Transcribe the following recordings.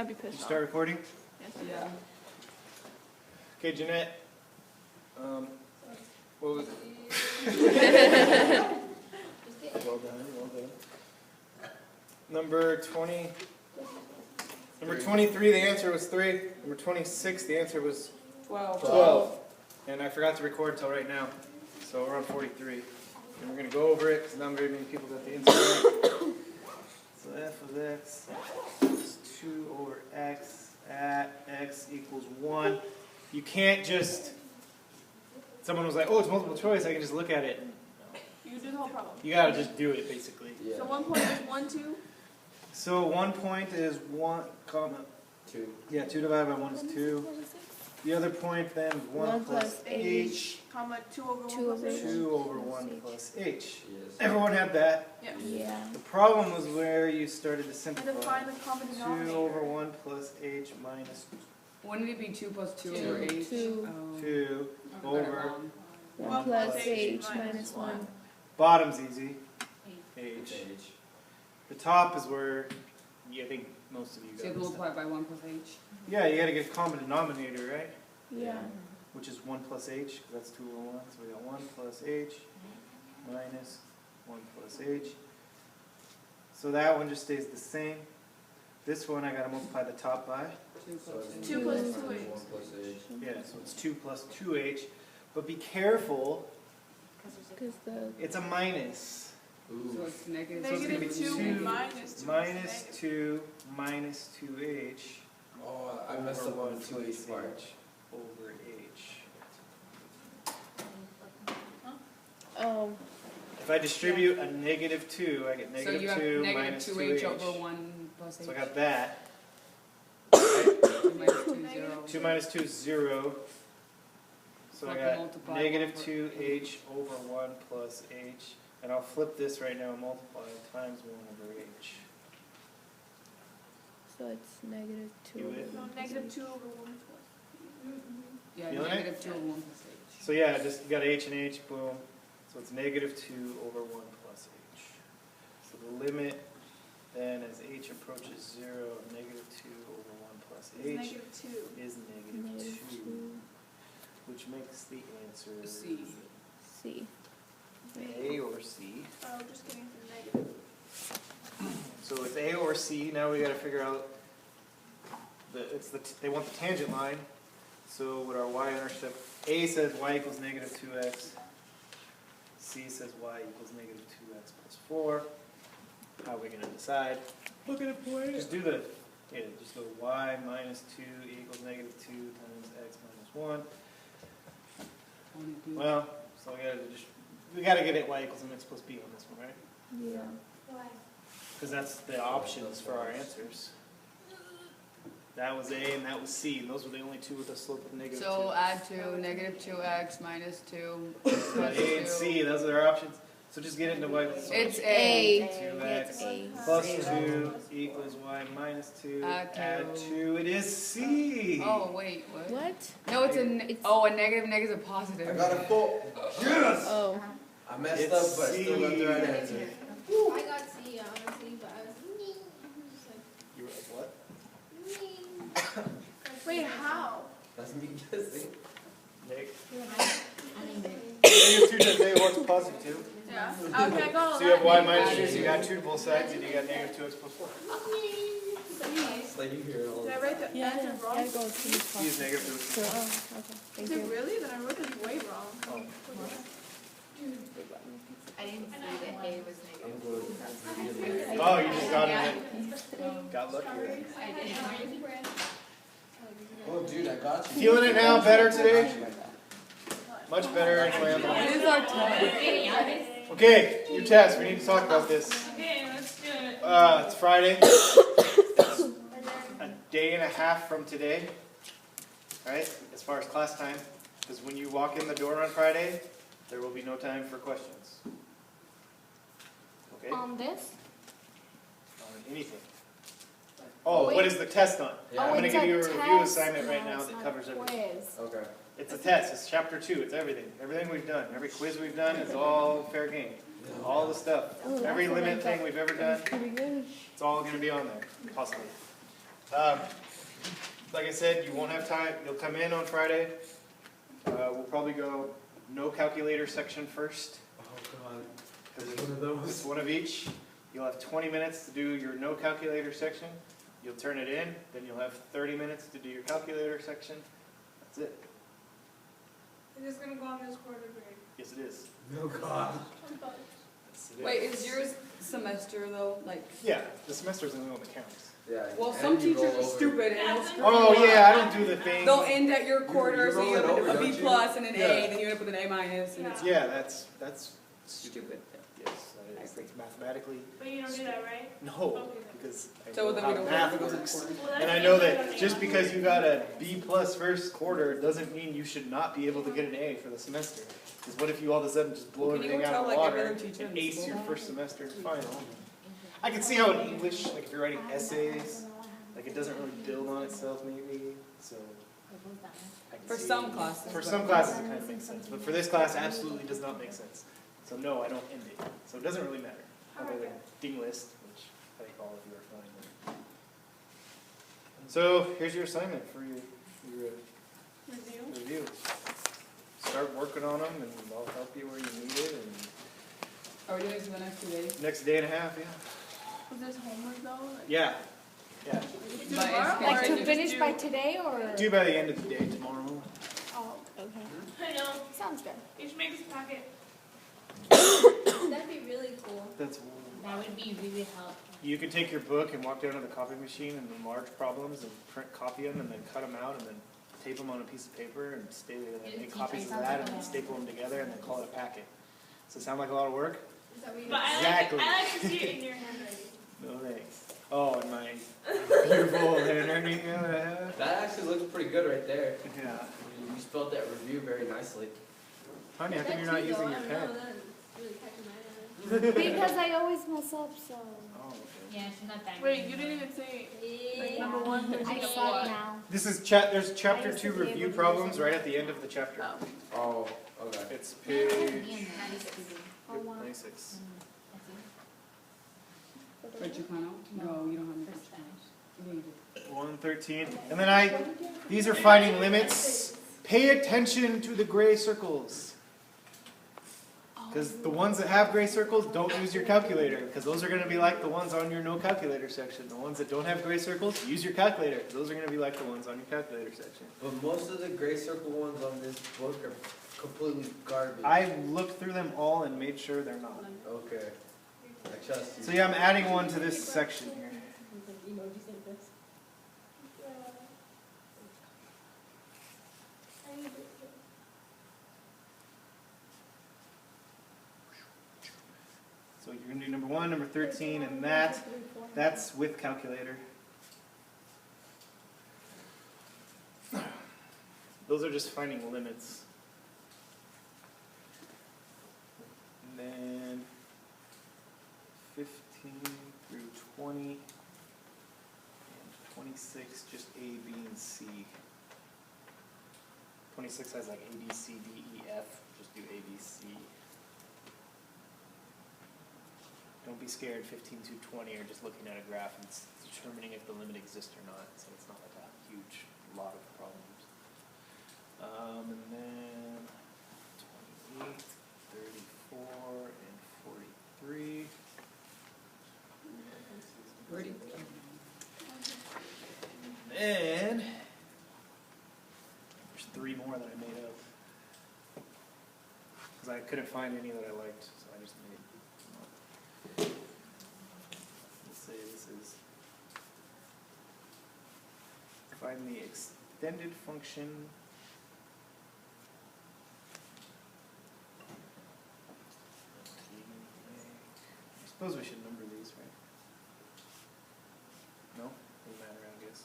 I'd be Did pissed you off. start recording? Yes. Yeah. Okay, Jeanette. What was well done, well done. Number 20. Number 23, the answer was 3. Number 26, the answer was 12. And I forgot to record until right now. So we're on 43. And we're going to go over it because not very many people got the answer. So f of x is 2 over x at x equals 1. You can't just, someone was like, oh, it's multiple choice, I can just look at it. You do the whole problem. You gotta just do it, basically. Yeah. So 1 point is 1, 2. So 1 point is 1, comma, 2. yeah, 2 divided by 1 is 2. The other point then is 1 plus h, Comma 2 over 1 2 plus over h. 2 over 1 plus h. Yes. Everyone had that. Yeah. Yeah. The problem was where you started to And simplify. define the common 2 denominator. over 1 plus h minus Wouldn't it be 2 plus 2 Two. over h? 2. Oh. 2 I got it over, wrong. 1 plus h minus 1. bottom's easy, It's h. h. The top is where, I think most of you So you have to guys. multiply by 1 plus h. Yeah, you gotta get a common denominator, right? Yeah. Which is 1 plus h, because that's 2 over 1. So we got 1 plus h minus 1 plus h. So that one just stays the same. This one I gotta multiply the top by. 2 plus h. 2 plus 2h. 1 plus h. Yeah, so it's 2 plus 2h. But be careful, Because the it's a minus. So Ooh. it's negative. So it's gonna be Negative 2 2 minus 2. Minus 2 minus 2h Oh, I messed up on the 2h part. over h. oh If I distribute a negative 2, I get So negative you have 2 negative minus 2h 2h. over 1 plus h. So I got that. 2 minus 2 is 0. 2 minus 2 is 0. So I Flip and got multiply negative 1 2h over 1 plus h. And I'll flip this right now and multiply times 1 over h. so it's negative 2. You with? No, negative 2 over 1 plus. Yeah, Feeling it? negative 2 over 1 plus h. So yeah, just you got h and h, boom. So it's negative 2 over 1 plus h. So the limit then as h approaches 0, negative 2 over 1 plus It's h negative 2. is negative Negative 2, 2. which makes the answer C. C. A or C. Oh, just getting to negative. So it's A or C. Now we got to figure out they want the tangent line. So with our y-intercept, A says y equals negative 2x. C says y equals negative 2x plus 4. How are we going to decide? Look at it, boy. Just do the, yeah, just go y minus 2 equals negative 2 times x minus 1. Wanna do- Well, so we got to get it y equals mx plus b on this one, right? Yeah. Because that's the options for our answers. That was A and that was C, and those were the only two with a slope of negative So add 2, negative 2x minus 2 2. So plus A and 2. C, those are our options. So just get it into y equals It's A. A. 2x A. plus 2 equals y minus 2. Add Add 2. 2. It is C. Oh, wait, what? What? No, it's a, It's- a negative, negative, a positive. I got a 4. Yes! Oh. I messed It's up, but I still got the right C. answer. I got C, honestly, but I was just like, You were like, what? Wait, how? That's me guessing. Negative 2 times negative 1 is positive 2. Yeah. Okay, I got all So you have that. y minus 2, so you got 2 to both sides, and you got negative 2x plus 4. It's like you hear it all Did the I write the Yeah, answer I wrong? gotta go to this C is part. negative 2x So, plus 4. oh, okay. Thank Is it you. really? Then I wrote this way wrong. Oh. I didn't see that A was I'm negative. good. Oh, you just got it. Got lucky there. I did. Oh, dude, I got you. Feeling it now better today? Much better anyway. What is our time? Okay, your test. We need to talk about this. Okay, let's do it. It's Friday. It's a day and a half from today. Right? As far as class time. Because when you walk in the door on Friday, there will be no time for questions. Okay? On this? On anything. Oh, Wait. what is the test on? Yeah. I'm going to it's give a you a review test assignment right now, now it's that not covers a everything. quiz. Okay. It's a test. It's chapter 2. It's everything. Everything we've done. Every quiz we've done is all fair game. All the stuff. Oh, Every that's what I limit thing thought. we've ever done, Pretty good. it's all going to be on there, possibly. Like I said, you won't have time, you'll come in on Friday. We'll probably go no calculator section first. Oh god. Because One of those. it's one of each. You'll have 20 minutes to do your no calculator section. You'll turn it in, then you'll have 30 minutes to do your calculator section. That's it. It's just gonna go on this quarter grade. Yes, it is. No god. Yes, it Wait, is yours semester though? Like, Yeah, the semester's the only one that counts. Yeah. well, and some you teachers roll are over. stupid and they'll screw Oh you yeah, I up. don't do the thing. They'll end at your quarter, You so you roll it have over, a don't B you? plus and an Yeah. A, then you end up with an A minus, and it's Yeah, that's stupid. Yes, that is. It's mathematically. But you don't do that, right? No, Okay. because I So know then how we don't math have to go to works. quarter. Well, that's And I know easy that on just me. because you got a B plus first quarter doesn't mean you should not be able to get an A for the semester. Because what if you all of a sudden just blow Can you everything go out tell, of like, the every water other teacher and in ace school your that? first semester and final? I can see how in English, like if you're writing essays, like it doesn't really build on itself maybe, so. I can For see- some classes. For but- some classes it kind of makes sense, but for this class absolutely does not make sense. So no, I don't end it, so it doesn't really matter. Other than ding list, which I think all of you are fine with. So here's your assignment for your Review. review. Start working on them and I'll help you where you need it and Are we doing this for the next 2 days? next day and a half, yeah. Was this homework though? Like, Yeah, yeah. do But tomorrow, it's or Like to just finish do- by today or? Due by the end of the day tomorrow. Oh, okay. I know. Sounds good. You should make us a packet. That'd be really cool. That's, That would be really helpful. you could take your book and walk down to the copy machine and enlarge problems and print copy them and then cut them out and then tape them on a piece of paper and make copies of that and then staple them together and then call it a packet. Does it sound like a lot of work? Is that what you But Exactly. I like to see it in your handwriting. No thanks. Oh, and my beautiful handwriting. Yeah. That actually looks pretty good right there. Yeah. You spelled that review very nicely. Honey, how come you're not using your pen? Really catching my eye. Because I always mess up, so. Oh, okay. Yeah, she's not that Wait, you didn't even say like Yeah. number 1 through I number suck what? now. This is there's chapter I used 2 to be able review to do problems this. right at the end of the chapter. Oh, okay. It's page Oh, wow. 96. Where'd you plan out? No, you don't have any. 113. And then these are finding limits. Pay attention to the gray circles. Because the ones that have gray circles, don't use your calculator. Because those are going to be like the ones on your no calculator section. The ones that don't have gray circles, use your calculator. 'Cause those are going to be like the ones on your calculator section. But most of the gray circle ones on this book are completely garbage. I looked through them all and made sure they're not. Okay. I trust you. So yeah, I'm adding one to this section here. So you're going to do number 1, number 13, and that's with calculator. Those are just finding limits. And then 15 through 20 and 26, just A, B, and C. 26 has like A, B, C, D, E, F. Just do A, B, C. Don't be scared, 15 to 20 are just looking at a graph and it's determining if the limit exists or not, so it's not like a huge lot of problems. And then 28, 34, and 43. Where'd And then there's 3 more that I made up. Because I couldn't find any that I liked, so I just made them up. Let's say this is find the extended function I suppose we should number these, right? No? Doesn't matter, I guess.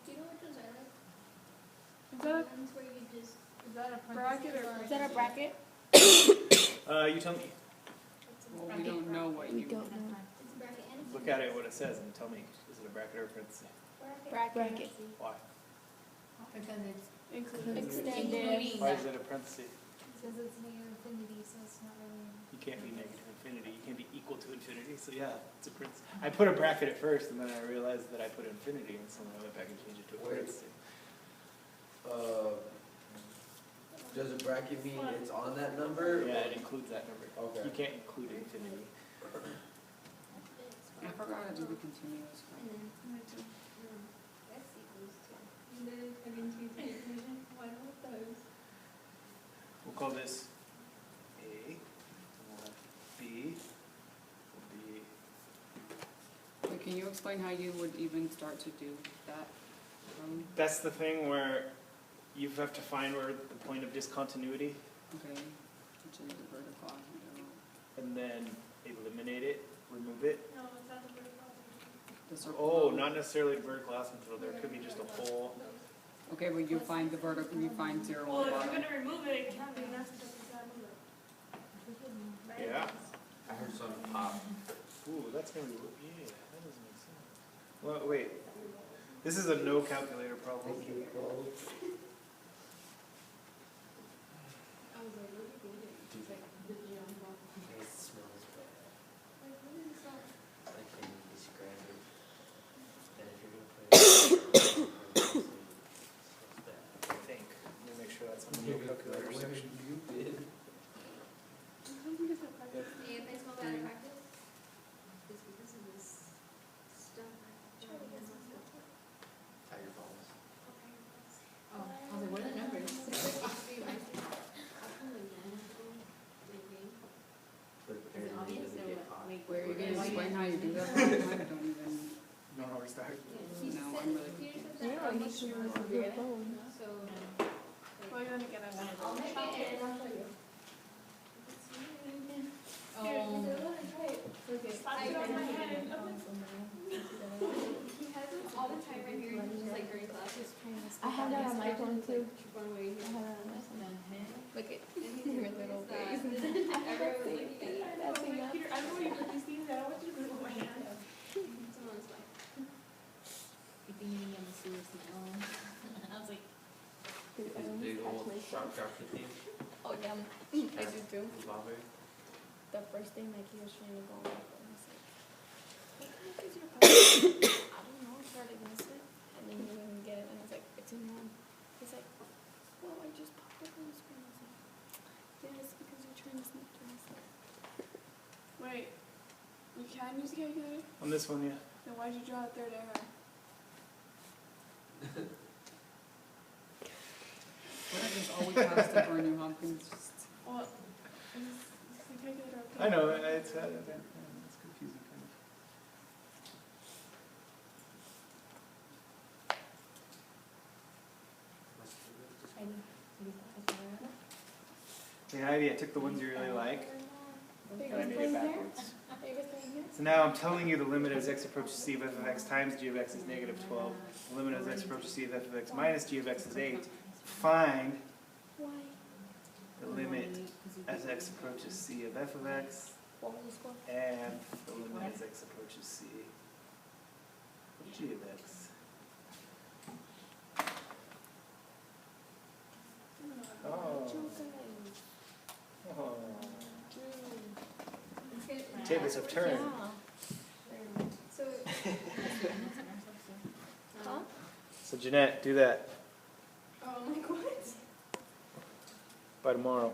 Do you know which ones I like? Is that Ones where you just. is that a bracket or Is that a bracket? You tell me. Well, we don't know what We you. don't know. It's a bracket and a Look at it, what it says, and tell me, is it a bracket or a parenthesis? Bracket. Why? Because it's Extended. Why is it a parenthesis? Because it's near infinity, so it's not really. You can't be negative infinity, you can't be equal to infinity, so yeah, it's a parenthesis. I put a bracket at first, and then I realized that I put infinity, and so then I went back and changed it to a Wait. parenthesis. Does a bracket mean it's on that number? Yeah, it includes that number. Okay. You can't include infinity. I forgot to do the continuous. That's equals to. And then I mean, two, three, one with those. We'll call this A, B, B. Wait, can you explain how you would even start to do that? That's the thing where you have to find where the point of discontinuity, Okay, which is the vertical. and then eliminate it, remove it. No, it's not the vertical. The circle. Oh, not necessarily the vertical asymptote, there could be just a hole. Okay, but you find the vertical, you find 0 Well, on the if you're bottom. gonna remove it, it can't be an asymptote, it's gotta move it. Yeah. I heard something pop. Ooh, that's gonna be, yeah, that doesn't make sense. Well, wait, this is a no calculator problem. I was like, what are you doing? It's like, the jump off. It smells bad. Like, what is this all? Like they need to scratch it. And if you're gonna put it, it smells bad. I think. Let me make sure that's on the no calculator section. You did. Yeah, if I smell bad in practice, it's because of this stuff. Tiger balls. Oh, I was like, what are the numbers? But Is it apparently it obvious doesn't or get what? hot. Like, Where are you where- gonna explain how you do that? I don't even, No, no, restart. No, I'm really- Yeah, you should remove your phone. So, Well, you're gonna get a minute. I'll make it and I'll show you. Here, Oh. Okay. Slap it on my head. He has it all the time right here, just like during classes. I have that on my phone too. One way I have that on my phone. Look at And he's your like, little "What is face. that?" Everyone was like, That's I'm like, enough. Peter, I know where you put these things, I don't want you to put them on my hand. Someone's like, you think you need to see this now? I was like, Dude, I This don't big touch old my sharp phone. sharp thing. Oh, yeah. I do too. Bobber. The first day Mikey was trying to go on my phone, I was like, what the heck is your phone? I don't know, I tried against it. And then he wouldn't get it, and I was like, it's in mom. He's like, well, I just popped up on the screen. I was like, yeah, it's because you're trying to sneak to myself. Wait, you can use the calculator? On this one, yeah. Then why'd you draw a third arrow? what I just always has to burn you, Hopkins. Just- Well, is the calculator okay? I know, it's confusing kind of. Yeah, I took the ones you really like, and I made it backwards. So now I'm telling you the limit as x approaches c of f of x times g of x is negative 12. The limit as x approaches c of f of x minus g of x is 8. Find Why? the limit as x approaches c of f of x What was the score? and the limit as x approaches c of g of x. Oh. Oh. Tables have turned. Yeah. so. Huh? So Jeanette, do that Oh, I'm like, what? by tomorrow.